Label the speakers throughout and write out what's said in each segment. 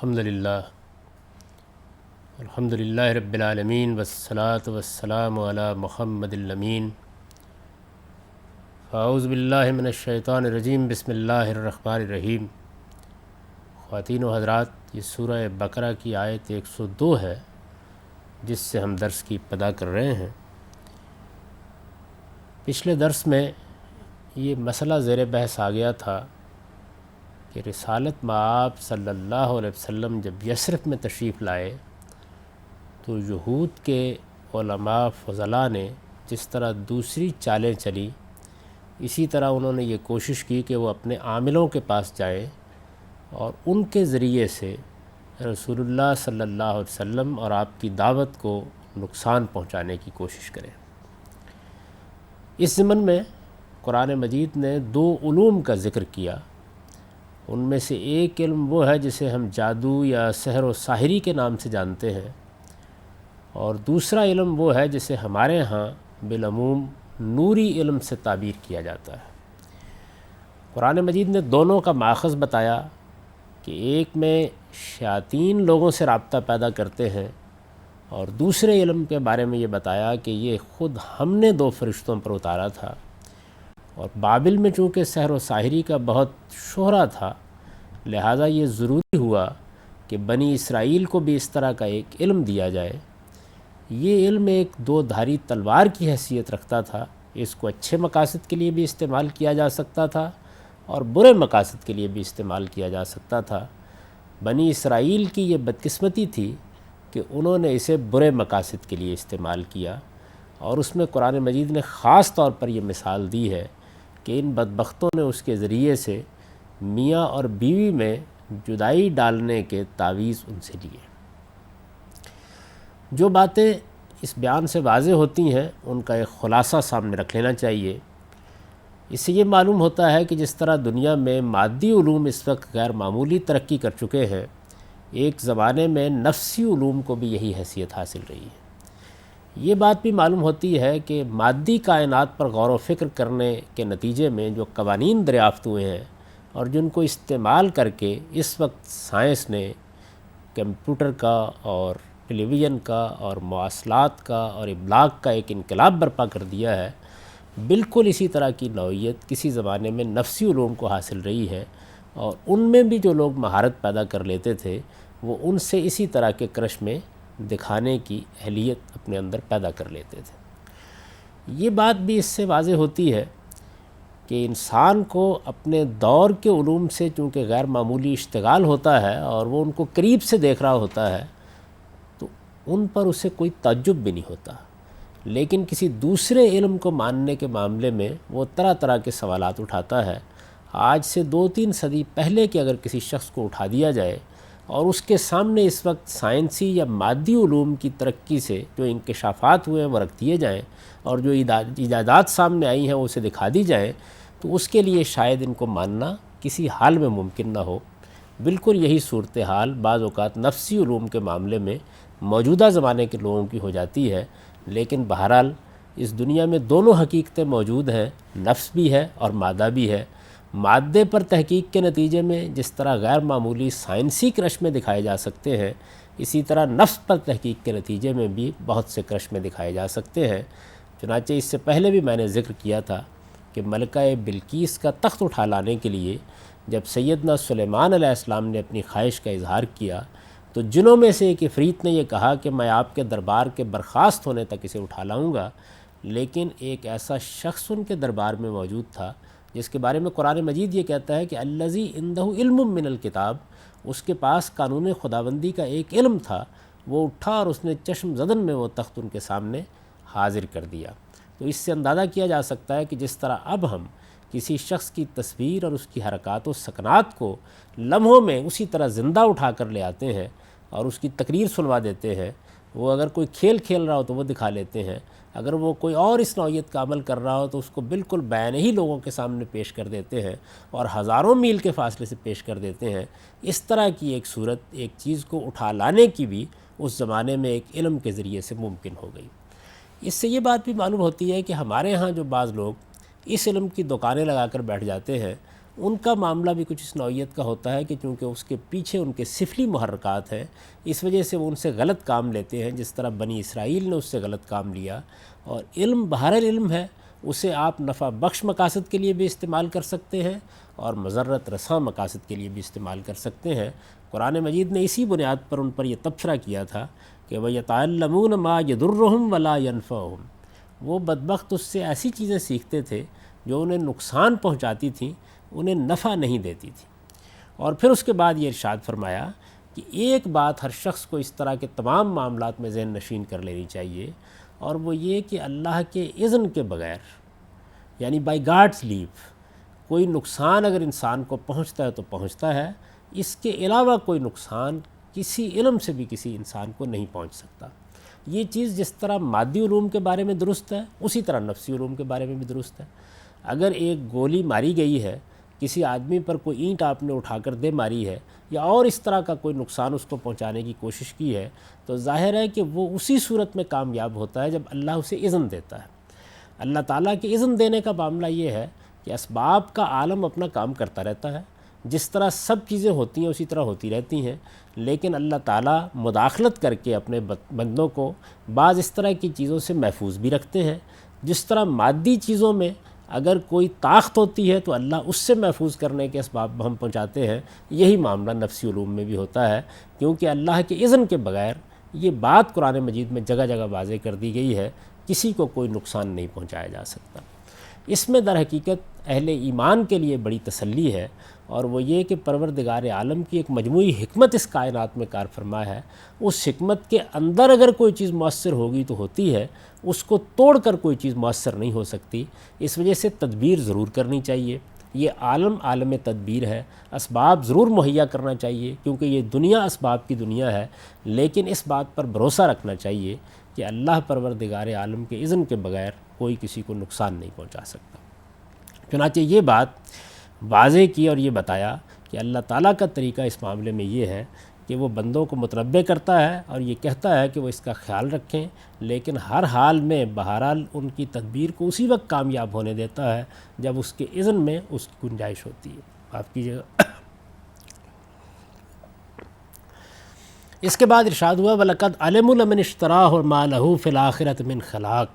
Speaker 1: الحمدللہ رب العالمین والصلاة والسلام علی محمد الامین اعوذ باللہ من الشیطان الرجیم بسم اللہ الرحمن الرحیم۔ خواتین و حضرات، یہ سورہ بقرہ کی آیت 102 ہے جس سے ہم درس کی ابتدا کر رہے ہیں۔ پچھلے درس میں یہ مسئلہ زیر بحث آ گیا تھا کہ رسالت مآب صلی اللہ علیہ وسلم جب یثرب میں تشریف لائے تو یہود کے علماء فضلاء نے جس طرح دوسری چالیں چلی، اسی طرح انہوں نے یہ کوشش کی کہ وہ اپنے عاملوں کے پاس جائیں اور ان کے ذریعے سے رسول اللہ صلی اللہ علیہ وسلم اور آپ کی دعوت کو نقصان پہنچانے کی کوشش کریں۔ اس ضمن میں قرآن مجید نے 2 علوم کا ذکر کیا۔ ان میں سے ایک علم وہ ہے جسے ہم جادو یا سحر و ساحری کے نام سے جانتے ہیں، اور دوسرا علم وہ ہے جسے ہمارے ہاں بالعموم نوری علم سے تعبیر کیا جاتا ہے۔ قرآن مجید نے دونوں کا ماخذ بتایا کہ ایک میں شیاطین لوگوں سے رابطہ پیدا کرتے ہیں، اور دوسرے علم کے بارے میں یہ بتایا کہ یہ خود ہم نے 2 فرشتوں پر اتارا تھا۔ اور بابل میں چونکہ سحر و ساحری کا بہت شہرہ تھا، لہٰذا یہ ضروری ہوا کہ بنی اسرائیل کو بھی اس طرح کا ایک علم دیا جائے۔ یہ علم ایک 2 دھاری تلوار کی حیثیت رکھتا تھا۔ اس کو اچھے مقاصد کے لیے بھی استعمال کیا جا سکتا تھا اور برے مقاصد کے لیے بھی استعمال کیا جا سکتا تھا۔ بنی اسرائیل کی یہ بدقسمتی تھی کہ انہوں نے اسے برے مقاصد کے لیے استعمال کیا، اور اس میں قرآن مجید نے خاص طور پر یہ مثال دی ہے کہ ان بدبختوں نے اس کے ذریعے سے میاں اور بیوی میں جدائی ڈالنے کے تعویذ ان سے لیے۔ جو باتیں اس بیان سے واضح ہوتی ہیں ان کا ایک خلاصہ سامنے رکھ لینا چاہیے۔ اس سے یہ معلوم ہوتا ہے کہ جس طرح دنیا میں مادی علوم اس وقت غیر معمولی ترقی کر چکے ہیں، ایک زمانے میں نفسی علوم کو بھی یہی حیثیت حاصل رہی ہے۔ یہ بات بھی معلوم ہوتی ہے کہ مادی کائنات پر غور و فکر کرنے کے نتیجے میں جو قوانین دریافت ہوئے ہیں اور جن کو استعمال کر کے اس وقت سائنس نے کمپیوٹر کا اور ٹیلی ویژن کا اور مواصلات کا اور ابلاغ کا ایک انقلاب برپا کر دیا ہے، بالکل اسی طرح کی نوعیت کسی زمانے میں نفسی علوم کو حاصل رہی ہے، اور ان میں بھی جو لوگ مہارت پیدا کر لیتے تھے وہ ان سے اسی طرح کے کرش میں دکھانے کی اہلیت اپنے اندر پیدا کر لیتے تھے۔ یہ بات بھی اس سے واضح ہوتی ہے کہ انسان کو اپنے دور کے علوم سے چونکہ غیر معمولی اشتغال ہوتا ہے اور وہ ان کو قریب سے دیکھ رہا ہوتا ہے تو ان پر اسے کوئی تعجب بھی نہیں ہوتا، لیکن کسی دوسرے علم کو ماننے کے معاملے میں وہ طرح طرح کے سوالات اٹھاتا ہے۔ آج سے 2-3 صدی پہلے کے اگر کسی شخص کو اٹھا دیا جائے اور اس کے سامنے اس وقت سائنسی یا مادی علوم کی ترقی سے جو انکشافات ہوئے ہیں وہ رکھ دیے جائیں اور جو ایجادات سامنے آئی ہیں وہ اسے دکھا دی جائیں، تو اس کے لیے شاید ان کو ماننا کسی حال میں ممکن نہ ہو۔ بالکل یہی صورتحال بعض اوقات نفسی علوم کے معاملے میں موجودہ زمانے کے لوگوں کی ہو جاتی ہے، لیکن بہرحال اس دنیا میں دونوں حقیقتیں موجود ہیں، نفس بھی ہے اور مادہ بھی ہے۔ مادے پر تحقیق کے نتیجے میں جس طرح غیر معمولی سائنسی کرشمے دکھائے جا سکتے ہیں، اسی طرح نفس پر تحقیق کے نتیجے میں بھی بہت سے کرشمے دکھائے جا سکتے ہیں۔ چنانچہ اس سے پہلے بھی میں نے ذکر کیا تھا کہ ملکہ بلقیس کا تخت اٹھا لانے کے لیے جب سیدنا سلیمان علیہ السلام نے اپنی خواہش کا اظہار کیا تو جنوں میں سے ایک عفریت نے یہ کہا کہ میں آپ کے دربار کے برخاست ہونے تک اسے اٹھا لاؤں گا، لیکن ایک ایسا شخص ان کے دربار میں موجود تھا جس کے بارے میں قرآن مجید یہ کہتا ہے کہ الذی عنده علم من الکتاب، اس کے پاس قانون خداوندی کا ایک علم تھا۔ وہ اٹھا اور اس نے چشم زدن میں وہ تخت ان کے سامنے حاضر کر دیا۔ تو اس سے اندازہ کیا جا سکتا ہے کہ جس طرح اب ہم کسی شخص کی تصویر اور اس کی حرکات و سکنات کو لمحوں میں اسی طرح زندہ اٹھا کر لے آتے ہیں اور اس کی تقریر سنوا دیتے ہیں، وہ اگر کوئی کھیل کھیل رہا ہو تو وہ دکھا لیتے ہیں، اگر وہ کوئی اور اس نوعیت کا عمل کر رہا ہو تو اس کو بالکل بیان ہی لوگوں کے سامنے پیش کر دیتے ہیں اور ہزاروں میل کے فاصلے سے پیش کر دیتے ہیں۔ اس طرح کی ایک صورت ایک چیز کو اٹھا لانے کی بھی اس زمانے میں ایک علم کے ذریعے سے ممکن ہو گئی۔ اس سے یہ بات بھی معلوم ہوتی ہے کہ ہمارے ہاں جو بعض لوگ اس علم کی دکانیں لگا کر بیٹھ جاتے ہیں ان کا معاملہ بھی کچھ اس نوعیت کا ہوتا ہے کہ چونکہ اس کے پیچھے ان کے سفلی محرکات ہیں، اس وجہ سے وہ ان سے غلط کام لیتے ہیں، جس طرح بنی اسرائیل نے اس سے غلط کام لیا۔ اور علم بہر علم ہے، اسے آپ نفع بخش مقاصد کے لیے بھی استعمال کر سکتے ہیں اور مضرت رساں مقاصد کے لیے بھی استعمال کر سکتے ہیں۔ قرآن مجید نے اسی بنیاد پر ان پر یہ تبصرہ کیا تھا کہ وَيَتَعَلَّمُونَ مَا يَضُرُّهُمْ وَلَا يَنفَعُهُمْ، وہ بدبخت اس سے ایسی چیزیں سیکھتے تھے جو انہیں نقصان پہنچاتی تھیں، انہیں نفع نہیں دیتی تھی۔ اور پھر اس کے بعد یہ ارشاد فرمایا کہ ایک بات ہر شخص کو اس طرح کے تمام معاملات میں ذہن نشین کر لینی چاہیے، اور وہ یہ کہ اللہ کے اذن کے بغیر، یعنی بائی گاڈس لیو، کوئی نقصان اگر انسان کو پہنچتا ہے تو پہنچتا ہے، اس کے علاوہ کوئی نقصان کسی علم سے بھی کسی انسان کو نہیں پہنچ سکتا۔ یہ چیز جس طرح مادی علوم کے بارے میں درست ہے، اسی طرح نفسی علوم کے بارے میں بھی درست ہے۔ اگر ایک گولی ماری گئی ہے، کسی آدمی پر کوئی اینٹ آپ نے اٹھا کر دے ماری ہے، یا اور اس طرح کا کوئی نقصان اس کو پہنچانے کی کوشش کی ہے، تو ظاہر ہے کہ وہ اسی صورت میں کامیاب ہوتا ہے جب اللہ اسے اذن دیتا ہے۔ اللہ تعالیٰ کے اذن دینے کا معاملہ یہ ہے کہ اسباب کا عالم اپنا کام کرتا رہتا ہے، جس طرح سب چیزیں ہوتی ہیں اسی طرح ہوتی رہتی ہیں، لیکن اللہ تعالیٰ مداخلت کر کے اپنے بندوں کو بعض اس طرح کی چیزوں سے محفوظ بھی رکھتے ہیں۔ جس طرح مادی چیزوں میں اگر کوئی طاقت ہوتی ہے تو اللہ اس سے محفوظ کرنے کے اسباب ہم پہنچاتے ہیں، یہی معاملہ نفسی علوم میں بھی ہوتا ہے، کیونکہ اللہ کے اذن کے بغیر یہ بات قرآن مجید میں جگہ جگہ واضح کر دی گئی ہے، کسی کو کوئی نقصان نہیں پہنچایا جا سکتا۔ اس میں در حقیقت اہل ایمان کے لیے بڑی تسلی ہے، اور وہ یہ کہ پروردگار عالم کی ایک مجموعی حکمت اس کائنات میں کار فرما ہے۔ اس حکمت کے اندر اگر کوئی چیز مؤثر ہوگی تو ہوتی ہے، اس کو توڑ کر کوئی چیز مؤثر نہیں ہو سکتی۔ اس وجہ سے تدبیر ضرور کرنی چاہیے۔ یہ عالم تدبیر ہے، اسباب ضرور مہیا کرنا چاہیے، کیونکہ یہ دنیا اسباب کی دنیا ہے، لیکن اس بات پر بھروسہ رکھنا چاہیے کہ اللہ پروردگار عالم کے اذن کے بغیر کوئی کسی کو نقصان نہیں پہنچا سکتا۔ چنانچہ یہ بات واضح کی اور یہ بتایا کہ اللہ تعالیٰ کا طریقہ اس معاملے میں یہ ہے کہ وہ بندوں کو متنبع کرتا ہے اور یہ کہتا ہے کہ وہ اس کا خیال رکھیں، لیکن ہر حال میں بہرحال ان کی تدبیر کو اسی وقت کامیاب ہونے دیتا ہے جب اس کے اذن میں اس کی گنجائش ہوتی ہے۔ معاف کیجیے گا۔ اس کے بعد ارشاد ہوا وَلَقَدْ عَلِمُوا لَمَنِ اشْتَرَاهُ مَا لَهُ فِي الْآخِرَةِ مِنْ خَلَاقٍ،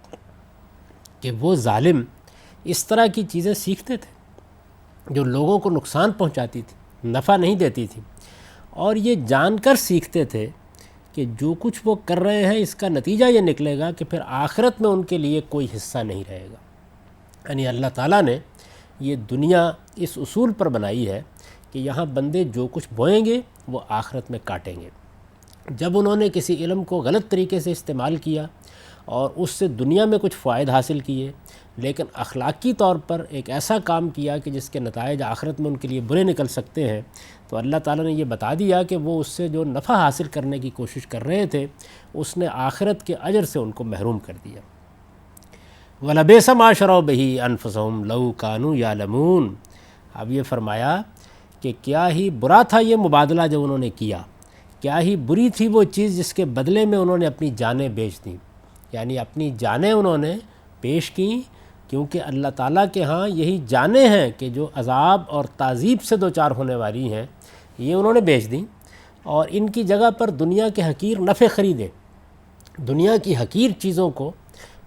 Speaker 1: کہ وہ ظالم اس طرح کی چیزیں سیکھتے تھے جو لوگوں کو نقصان پہنچاتی تھی، نفع نہیں دیتی تھی، اور یہ جان کر سیکھتے تھے کہ جو کچھ وہ کر رہے ہیں اس کا نتیجہ یہ نکلے گا کہ پھر آخرت میں ان کے لیے کوئی حصہ نہیں رہے گا۔ یعنی اللہ تعالیٰ نے یہ دنیا اس اصول پر بنائی ہے کہ یہاں بندے جو کچھ بوئیں گے وہ آخرت میں کاٹیں گے۔ جب انہوں نے کسی علم کو غلط طریقے سے استعمال کیا اور اس سے دنیا میں کچھ فوائد حاصل کیے، لیکن اخلاقی طور پر ایک ایسا کام کیا کہ جس کے نتائج آخرت میں ان کے لیے برے نکل سکتے ہیں، تو اللہ تعالیٰ نے یہ بتا دیا کہ وہ اس سے جو نفع حاصل کرنے کی کوشش کر رہے تھے اس نے آخرت کے اجر سے ان کو محروم کر دیا۔ وَلَبِئْسَ مَا شَرَوْا بِهِ أَنفُسَهُمْ لَوْ كَانُوا يَعْلَمُونَ۔ اب یہ فرمایا کہ کیا ہی برا تھا یہ مبادلہ جو انہوں نے کیا، کیا ہی بری تھی وہ چیز جس کے بدلے میں انہوں نے اپنی جانیں بیچ دیں، یعنی اپنی جانیں انہوں نے پیش کیں، کیونکہ اللہ تعالیٰ کے ہاں یہی جانیں ہیں کہ جو عذاب اور تعذیب سے دوچار ہونے والی ہیں، یہ انہوں نے بیچ دیں، اور ان کی جگہ پر دنیا کے حقیر نفع خریدے، دنیا کی حقیر چیزوں کو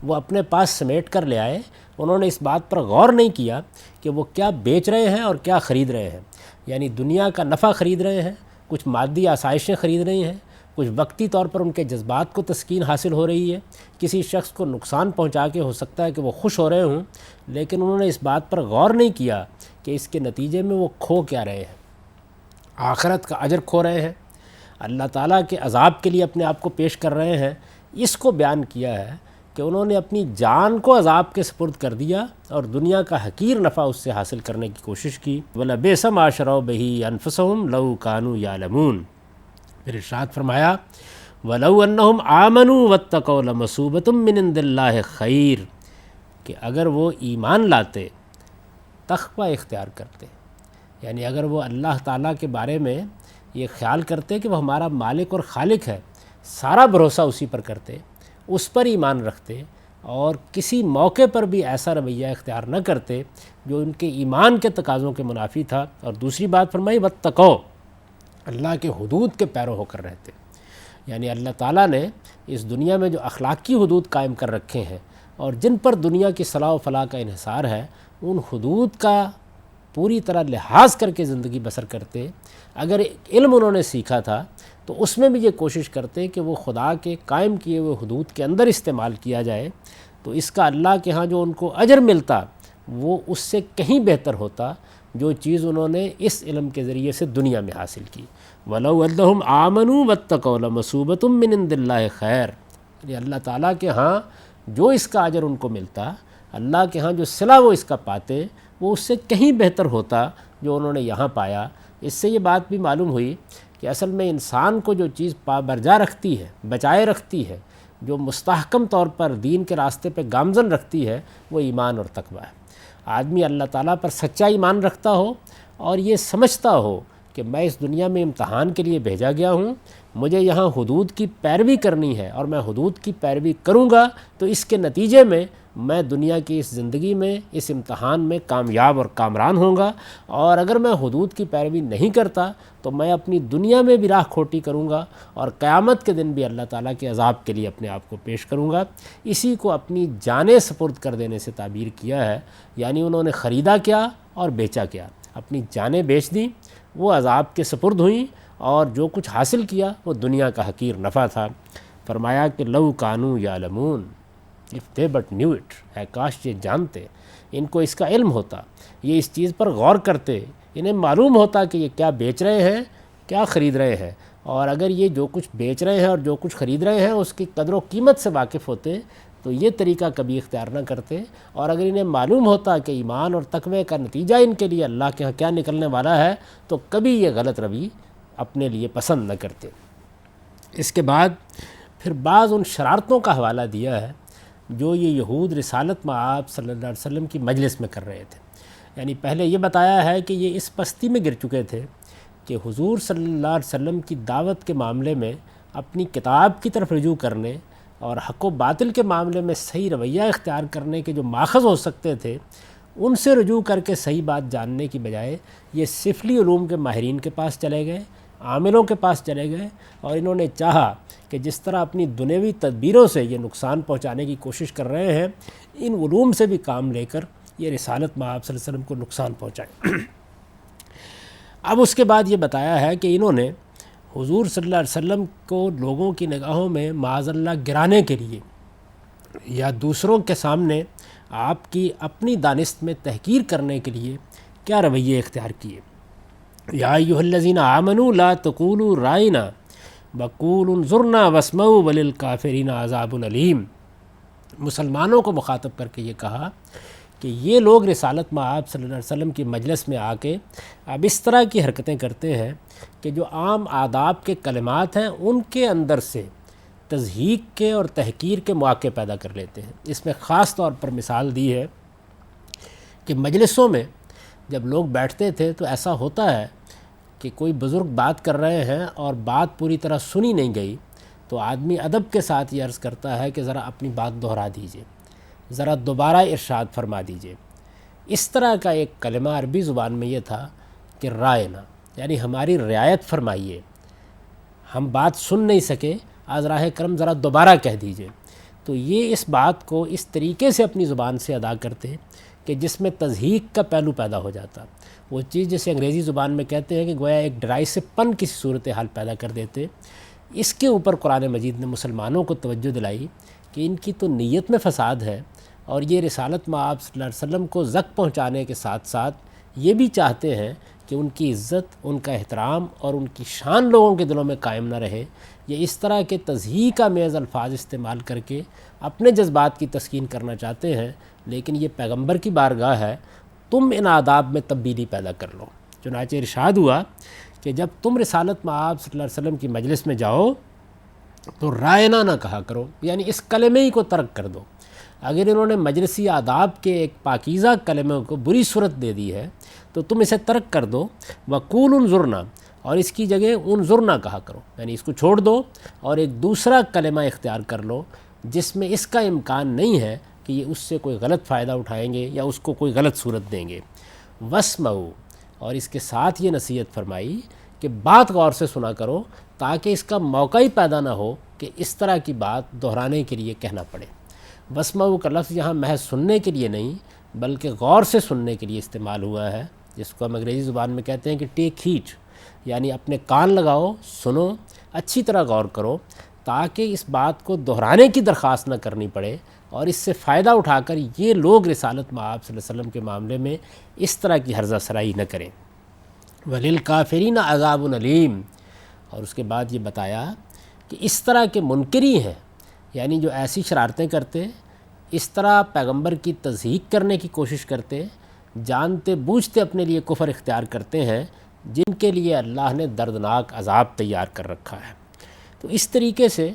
Speaker 1: وہ اپنے پاس سمیٹ کر لے آئے۔ انہوں نے اس بات پر غور نہیں کیا کہ وہ کیا بیچ رہے ہیں اور کیا خرید رہے ہیں، یعنی دنیا کا نفع خرید رہے ہیں، کچھ مادی آسائشیں خرید رہے ہیں، کچھ وقتی طور پر ان کے جذبات کو تسکین حاصل ہو رہی ہے، کسی شخص کو نقصان پہنچا کے ہو سکتا ہے کہ وہ خوش ہو رہے ہوں، لیکن انہوں نے اس بات پر غور نہیں کیا کہ اس کے نتیجے میں وہ کھو کیا رہے ہیں، آخرت کا اجر کھو رہے ہیں، اللہ تعالیٰ کے عذاب کے لیے اپنے آپ کو پیش کر رہے ہیں۔ اس کو بیان کیا ہے کہ انہوں نے اپنی جان کو عذاب کے سپرد کر دیا اور دنیا کا حقیر نفع اس سے حاصل کرنے کی کوشش کی۔ وَلَبِئْسَ مَا شَرَوْا بِهِ أَنفُسَهُمْ لَوْ كَانُوا يَعْلَمُونَ۔ پھر ارشاد فرمایا وَلَوْ أَنَّهُمْ آمَنُوا وَاتَّقَوْا لَمَثُوبَةٌ مِّنْ عِندِ اللَّهِ خَيْرٌ، کہ اگر وہ ایمان لاتے، تقوی اختیار کرتے، یعنی اگر وہ اللہ تعالیٰ کے بارے میں یہ خیال کرتے کہ وہ ہمارا مالک اور خالق ہے، سارا بھروسہ اسی پر کرتے، اس پر ایمان رکھتے، اور کسی موقع پر بھی ایسا رویہ اختیار نہ کرتے جو ان کے ایمان کے تقاضوں کے منافی تھا۔ اور دوسری بات فرمائی واتقوا، اللہ کے حدود کے پیرو ہو کر رہتے، یعنی اللہ تعالیٰ نے اس دنیا میں جو اخلاقی حدود قائم کر رکھے ہیں اور جن پر دنیا کی صلاح و فلاح کا انحصار ہے، ان حدود کا پوری طرح لحاظ کر کے زندگی بسر کرتے۔ اگر علم انہوں نے سیکھا تھا تو اس میں بھی یہ کوشش کرتے کہ وہ خدا کے قائم کیے ہوئے حدود کے اندر استعمال کیا جائے، تو اس کا اللہ کے ہاں جو ان کو اجر ملتا وہ اس سے کہیں بہتر ہوتا جو چیز انہوں نے اس علم کے ذریعے سے دنیا میں حاصل کی۔ وَلَوْ أَنَّهُمْ آمَنُوا وَاتَّقَوْا لَمَثُوبَةٌ مِّنْ عِندِ اللَّهِ خَيْرٌ، یعنی اللہ تعالیٰ کے ہاں جو اس کا اجر ان کو ملتا، اللہ کے ہاں جو صلہ وہ اس کا پاتے، وہ اس سے کہیں بہتر ہوتا جو انہوں نے یہاں پایا۔ اس سے یہ بات بھی معلوم ہوئی کہ اصل میں انسان کو جو چیز پابرجا رکھتی ہے، بچائے رکھتی ہے، جو مستحکم طور پر دین کے راستے پہ گامزن رکھتی ہے، وہ ایمان اور تقویٰ ہے۔ آدمی اللہ تعالیٰ پر سچا ایمان رکھتا ہو اور یہ سمجھتا ہو کہ میں اس دنیا میں امتحان کے لیے بھیجا گیا ہوں، مجھے یہاں حدود کی پیروی کرنی ہے اور میں حدود کی پیروی کروں گا تو اس کے نتیجے میں دنیا کی اس زندگی میں اس امتحان میں کامیاب اور کامران ہوں گا، اور اگر میں حدود کی پیروی نہیں کرتا تو میں اپنی دنیا میں بھی راہ کھوٹی کروں گا اور قیامت کے دن بھی اللہ تعالیٰ کے عذاب کے لیے اپنے آپ کو پیش کروں گا۔ اسی کو اپنی جانیں سپرد کر دینے سے تعبیر کیا ہے، یعنی انہوں نے خریدا کیا اور بیچا کیا، اپنی جانیں بیچ دیں، وہ عذاب کے سپرد ہوئیں، اور جو کچھ حاصل کیا وہ دنیا کا حقیر نفع تھا۔ فرمایا کہ لو کانوا یعلمون if they but knew it, اے کاش یہ جانتے، ان کو اس کا علم ہوتا، یہ اس چیز پر غور کرتے، انہیں معلوم ہوتا کہ یہ کیا بیچ رہے ہیں، کیا خرید رہے ہیں، اور اگر یہ جو کچھ بیچ رہے ہیں اور جو کچھ خرید رہے ہیں اس کی قدر و قیمت سے واقف ہوتے تو یہ طریقہ کبھی اختیار نہ کرتے، اور اگر انہیں معلوم ہوتا کہ ایمان اور تقوی کا نتیجہ ان کے لیے اللہ کے ہاں کیا نکلنے والا ہے تو کبھی یہ غلط روی اپنے لیے پسند نہ کرتے۔ اس کے بعد پھر بعض ان شرارتوں کا حوالہ دیا ہے جو یہ یہود رسالت مآب صلی اللہ علیہ وسلم کی مجلس میں کر رہے تھے۔ یعنی پہلے یہ بتایا ہے کہ یہ اس پستی میں گر چکے تھے کہ حضور صلی اللہ علیہ وسلم کی دعوت کے معاملے میں اپنی کتاب کی طرف رجوع کرنے اور حق و باطل کے معاملے میں صحیح رویہ اختیار کرنے کے جو ماخذ ہو سکتے تھے ان سے رجوع کر کے صحیح بات جاننے کی بجائے یہ سفلی علوم کے ماہرین کے پاس چلے گئے، عاملوں کے پاس چلے گئے، اور انہوں نے چاہا کہ جس طرح اپنی دنیوی تدبیروں سے یہ نقصان پہنچانے کی کوشش کر رہے ہیں، ان علوم سے بھی کام لے کر یہ رسالت مآب صلی اللہ علیہ وسلم کو نقصان پہنچائیں۔ اب اس کے بعد یہ بتایا ہے کہ انہوں نے حضور صلی اللہ علیہ وسلم کو لوگوں کی نگاہوں میں معاذ اللہ گرانے کے لیے یا دوسروں کے سامنے آپ کی اپنی دانست میں تحقیر کرنے کے لیے کیا رویے اختیار کیے۔ یا ایھا الذین آمنوا لا تقولوا رائنا وقولوا انظرنا واسمعوا وللکافرین عذاب علیم، مسلمانوں کو مخاطب کر کے یہ کہا کہ یہ لوگ رسالت مآب صلی اللہ علیہ وسلم کی مجلس میں آ کے اب اس طرح کی حرکتیں کرتے ہیں کہ جو عام آداب کے کلمات ہیں ان کے اندر سے تضحیک کے اور تحقیر کے مواقع پیدا کر لیتے ہیں۔ اس میں خاص طور پر مثال دی ہے کہ مجلسوں میں جب لوگ بیٹھتے تھے تو ایسا ہوتا ہے کہ کوئی بزرگ بات کر رہے ہیں اور بات پوری طرح سنی نہیں گئی تو آدمی ادب کے ساتھ یہ عرض کرتا ہے کہ ذرا اپنی بات دہرا دیجئے، ذرا دوبارہ ارشاد فرما دیجئے۔ اس طرح کا ایک کلمہ عربی زبان میں یہ تھا کہ رائنا، یعنی ہماری رعایت فرمائیے، ہم بات سن نہیں سکے، آج راہ کرم ذرا دوبارہ کہہ دیجئے۔ تو یہ اس بات کو اس طریقے سے اپنی زبان سے ادا کرتے کہ جس میں تضحیک کا پہلو پیدا ہو جاتا، وہ چیز جسے انگریزی زبان میں کہتے ہیں کہ گویا ایک ڈرائی سے پن کسی صورتحال پیدا کر دیتے۔ اس کے اوپر قرآن مجید نے مسلمانوں کو توجہ دلائی کہ ان کی تو نیت میں فساد ہے، اور یہ رسالت مآب صلی اللہ علیہ وسلم کو زک پہنچانے کے ساتھ ساتھ یہ بھی چاہتے ہیں کہ ان کی عزت، ان کا احترام اور ان کی شان لوگوں کے دلوں میں قائم نہ رہے۔ یہ اس طرح کے تضحیک آمیز الفاظ استعمال کر کے اپنے جذبات کی تسکین کرنا چاہتے ہیں، لیکن یہ پیغمبر کی بارگاہ ہے، تم ان آداب میں تبدیلی پیدا کر لو۔ چنانچہ ارشاد ہوا کہ جب تم رسالت مآب صلی اللہ علیہ وسلم کی مجلس میں جاؤ تو رائنا نہ کہا کرو، یعنی اس کلمے ہی کو ترک کر دو۔ اگر انہوں نے مجلسی آداب کے ایک پاکیزہ کلمے کو بری صورت دے دی ہے تو تم اسے ترک کر دو۔ وقولوا انظرنا، اور اس کی جگہ انظرنا کہا کرو، یعنی اس کو چھوڑ دو اور ایک دوسرا کلمہ اختیار کر لو۔ جس میں اس کا امکان نہیں ہے کہ یہ اس سے کوئی غلط فائدہ اٹھائیں گے یا اس کو کوئی غلط صورت دیں گے۔ واسمعوا، اور اس کے ساتھ یہ نصیحت فرمائی کہ بات غور سے سنا کرو تاکہ اس کا موقع ہی پیدا نہ ہو کہ اس طرح کی بات دہرانے کے لیے کہنا پڑے۔ واسمعوا کا لفظ یہاں محض سننے کے لیے نہیں بلکہ غور سے سننے کے لیے استعمال ہوا ہے، جس کو ہم انگریزی زبان میں کہتے ہیں کہ ٹیک ہیٹ، یعنی اپنے کان لگاؤ، سنو، اچھی طرح غور کرو تاکہ اس بات کو دہرانے کی درخواست نہ کرنی پڑے اور اس سے فائدہ اٹھا کر یہ لوگ رسالت مآب صلی اللہ علیہ وسلم کے معاملے میں اس طرح کی ہرزہ سرائی نہ کریں۔ وَلِلْكَافِرِينَ عَذَابٌ أَلِيمٌ، اور اس کے بعد یہ بتایا کہ اس طرح کے منکری ہیں، یعنی جو ایسی شرارتیں کرتے، اس طرح پیغمبر کی تضحیق کرنے کی کوشش کرتے، جانتے بوجھتے اپنے لیے کفر اختیار کرتے ہیں، جن کے لیے اللہ نے دردناک عذاب تیار کر رکھا ہے۔ تو اس طریقے سے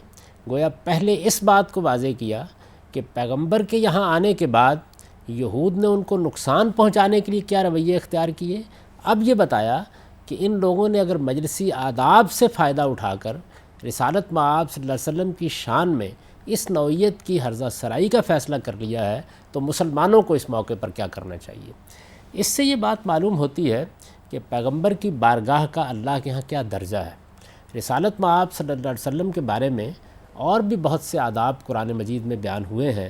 Speaker 1: گویا پہلے اس بات کو واضح کیا کہ پیغمبر کے یہاں آنے کے بعد یہود نے ان کو نقصان پہنچانے کے لیے کیا رویے اختیار کیے۔ اب یہ بتایا کہ ان لوگوں نے اگر مجلسی آداب سے فائدہ اٹھا کر رسالت مآب صلی اللہ علیہ وسلم کی شان میں اس نوعیت کی ہرزہ سرائی کا فیصلہ کر لیا ہے تو مسلمانوں کو اس موقع پر کیا کرنا چاہیے۔ اس سے یہ بات معلوم ہوتی ہے کہ پیغمبر کی بارگاہ کا اللہ کے ہاں کیا درجہ ہے۔ رسالت مآب صلی اللہ علیہ وسلم کے بارے میں اور بھی بہت سے آداب قرآن مجید میں بیان ہوئے ہیں۔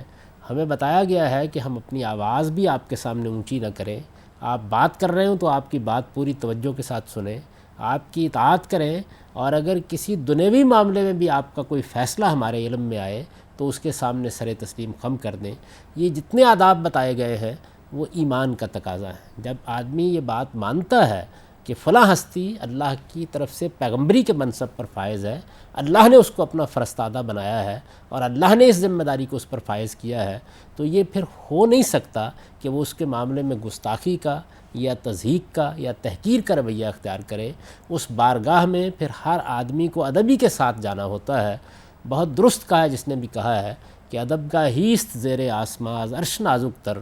Speaker 1: ہمیں بتایا گیا ہے کہ ہم اپنی آواز بھی آپ کے سامنے اونچی نہ کریں، آپ بات کر رہے ہوں تو آپ کی بات پوری توجہ کے ساتھ سنیں، آپ کی اطاعت کریں، اور اگر کسی دنیوی معاملے میں بھی آپ کا کوئی فیصلہ ہمارے علم میں آئے تو اس کے سامنے سر تسلیم خم کر دیں۔ یہ جتنے آداب بتائے گئے ہیں وہ ایمان کا تقاضا ہے۔ جب آدمی یہ بات مانتا ہے کہ فلاں ہستی اللہ کی طرف سے پیغمبری کے منصب پر فائز ہے، اللہ نے اس کو اپنا فرستادہ بنایا ہے اور اللہ نے اس ذمہ داری کو اس پر فائز کیا ہے، تو یہ پھر ہو نہیں سکتا کہ وہ اس کے معاملے میں گستاخی کا یا تضحیق کا یا تحقیر کا رویہ اختیار کرے۔ اس بارگاہ میں پھر ہر آدمی کو ادبی کے ساتھ جانا ہوتا ہے۔ بہت درست کہا ہے جس نے بھی کہا ہے کہ ادب کا ہیست زیر آسماز عرش نازک تر،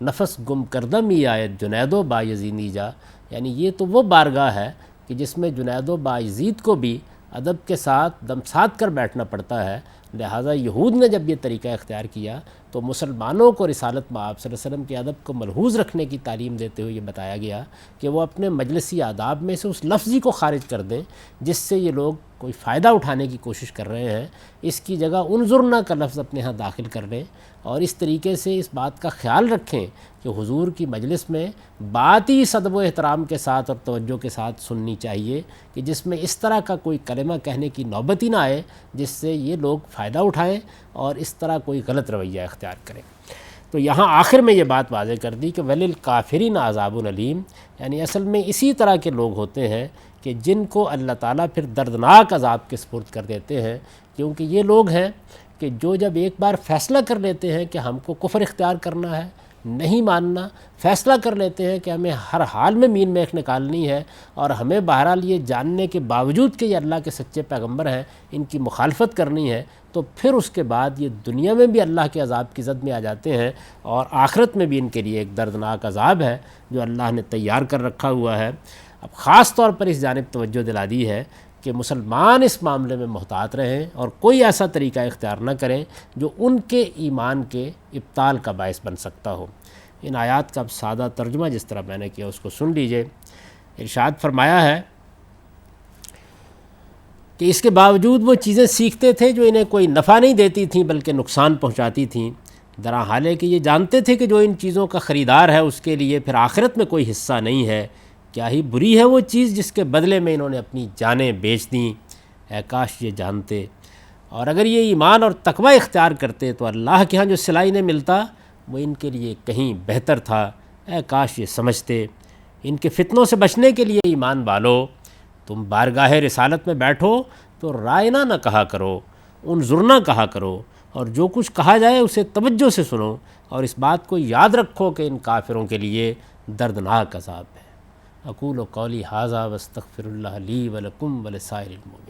Speaker 1: نفس گم کردم ای آیت جنید و بایزینی جا، یعنی یہ تو وہ بارگاہ ہے کہ جس میں جنید و بایزید کو بھی ادب کے ساتھ دم ساتھ کر بیٹھنا پڑتا ہے۔ لہٰذا یہود نے جب یہ طریقہ اختیار کیا تو مسلمانوں کو رسالت مآب صلی اللہ علیہ وسلم کے ادب کو ملحوظ رکھنے کی تعلیم دیتے ہوئے یہ بتایا گیا کہ وہ اپنے مجلسی آداب میں سے اس لفظی کو خارج کر دیں جس سے یہ لوگ کوئی فائدہ اٹھانے کی کوشش کر رہے ہیں۔ اس کی جگہ انظرنا کا لفظ اپنے ہاں داخل کر لیں اور اس طریقے سے اس بات کا خیال رکھیں کہ حضور کی مجلس میں بات ہی ادب و احترام کے ساتھ اور توجہ کے ساتھ سننی چاہیے کہ جس میں اس طرح کا کوئی کلمہ کہنے کی نوبت ہی نہ آئے جس سے یہ لوگ فائدہ اٹھائیں اور اس طرح کوئی غلط رویہ اختیار کریں۔ تو یہاں آخر میں یہ بات واضح کر دی کہ وَلِلْكَافِرِينَ عَذَابٌ أَلِيمٌ، یعنی اصل میں اسی طرح کے لوگ ہوتے ہیں کہ جن کو اللہ تعالیٰ پھر دردناک عذاب کے سپرد کر دیتے ہیں، کیونکہ یہ لوگ ہیں کہ جو جب ایک بار فیصلہ کر لیتے ہیں کہ ہم کو کفر اختیار کرنا ہے، نہیں ماننا، فیصلہ کر لیتے ہیں کہ ہمیں ہر حال میں مین میخ نکالنی ہے اور ہمیں بہرحال یہ جاننے کے باوجود کہ یہ اللہ کے سچے پیغمبر ہیں ان کی مخالفت کرنی ہے، تو پھر اس کے بعد یہ دنیا میں بھی اللہ کے عذاب کی زد میں آ جاتے ہیں اور آخرت میں بھی ان کے لیے ایک دردناک عذاب ہے جو اللہ نے تیار کر رکھا ہوا ہے۔ اب خاص طور پر اس جانب توجہ دلا دی ہے کہ مسلمان اس معاملے میں محتاط رہیں اور کوئی ایسا طریقہ اختیار نہ کریں جو ان کے ایمان کے ابطال کا باعث بن سکتا ہو۔ ان آیات کا اب سادہ ترجمہ جس طرح میں نے کیا اس کو سن لیجئے۔ ارشاد فرمایا ہے کہ اس کے باوجود وہ چیزیں سیکھتے تھے جو انہیں کوئی نفع نہیں دیتی تھیں بلکہ نقصان پہنچاتی تھیں، درحال ہے کہ یہ جانتے تھے کہ جو ان چیزوں کا خریدار ہے اس کے لیے پھر آخرت میں کوئی حصہ نہیں ہے۔ کیا ہی بری ہے وہ چیز جس کے بدلے میں انہوں نے اپنی جانیں بیچ دیں، اے کاش یہ جانتے، اور اگر یہ ایمان اور تقوی اختیار کرتے تو اللہ کے ہاں جو صلاح انہیں ملتا وہ ان کے لیے کہیں بہتر تھا، اے کاش یہ سمجھتے۔ ان کے فتنوں سے بچنے کے لیے ایمان والو، تم بارگاہ رسالت میں بیٹھو تو رائنا نہ کہا کرو، انظرنا کہا کرو، اور جو کچھ کہا جائے اسے توجہ سے سنو، اور اس بات کو یاد رکھو کہ ان کافروں کے لیے دردناک عذاب ہے۔ اقول قولی ھذا واستغفر اللہ لی ولکم ولسائر المؤمنین۔